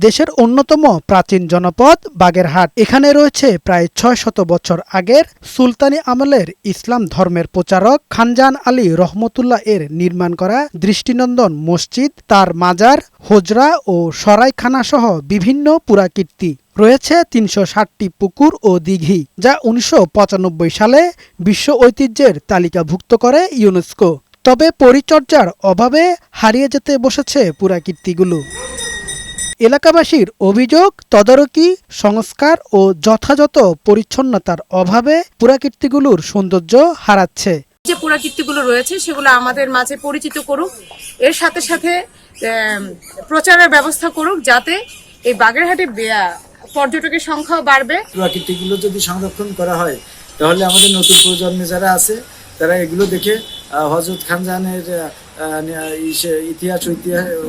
দেশের অন্যতম প্রাচীন জনপদ বাগেরহাট। এখানে রয়েছে প্রায় ৬০০ বছর আগের সুলতানি আমলের ইসলাম ধর্মের প্রচারক খানজাহান আলী রহমতুল্লাহ এর নির্মাণ করা দৃষ্টিনন্দন মসজিদ, তার মাজার, হোজরা ও সরাইখানা সহ বিভিন্ন পুরাকীর্তি। রয়েছে ৩৬০টি পুকুর ও দিঘি, যা ১৯৯৫ সালে বিশ্ব ঐতিহ্যের তালিকাভুক্ত করে ইউনেস্কো। তবে পরিচর্যার অভাবে হারিয়ে যেতে বসেছে পুরাকীর্তিগুলো। এলাকাবাসীর অভিযোগ, তদারকি, সংস্কার ও যথাযথ পরিচ্ছন্নতার অভাবে পুরাকীর্তিগুলোর সৌন্দর্য হারাচ্ছে। যে পুরাকীর্তিগুলো রয়েছে সেগুলো আমাদের মাঝে পরিচিত করুক, এর সাথে সাথে প্রচারের ব্যবস্থা করুক, যাতে এই বাগেরহাটে পর্যটকের সংখ্যাও বাড়বে। পুরাকীর্তিগুলো যদি সংরক্ষণ করা হয় তাহলে আমাদের নতুন প্রজন্মে যারা আছে তারা এগুলো দেখে হযরত খানজাহানের ইতিহাস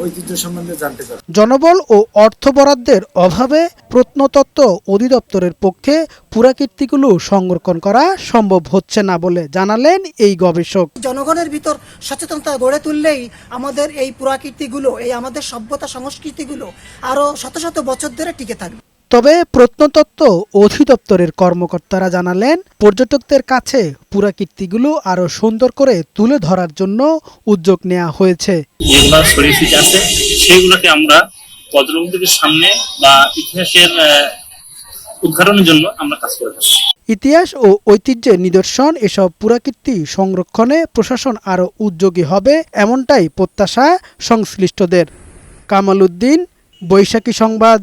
ঐতিহ্য সম্বন্ধে জানতে পারে। জনবল ও অর্থ বরাদ্দের অভাবে প্রত্নতত্ত্ব অধিদপ্তরের পক্ষে পুরাকীর্তিগুলো সংরক্ষণ করা সম্ভব হচ্ছে না বলে জানালেন এই গবেষক। জনগণের ভিতর সচেতনতা গড়ে তুললেই আমাদের এই পুরাকীর্তিগুলো, এই আমাদের সভ্যতা সংস্কৃতিগুলো আরো শত শত বছর ধরে টিকে থাকবে। তবে প্রত্নতত্ত্ব অধিদপ্তরের কর্মকর্তারা জানালেন, পর্যটকদের কাছে পুরাকীর্তিগুলো আরো সুন্দর করে তুলে ধরার জন্য উদ্যোগ নেওয়া হয়েছে। যেগুলো শরীফিক আছে সেগুলোকে আমরা পর্যটকদের সামনে বা ইতিহাসের উদ্ঘাটনের জন্য আমরা কাজ করে থাকি। ইতিহাস ও ঐতিহ্যের নিদর্শন এসব পুরাকীর্তি সংরক্ষণে প্রশাসন আরো উদ্যোগী হবে, এমনটাই প্রত্যাশা সংশ্লিষ্টদের। কামাল উদ্দিন, বৈশাখী সংবাদ।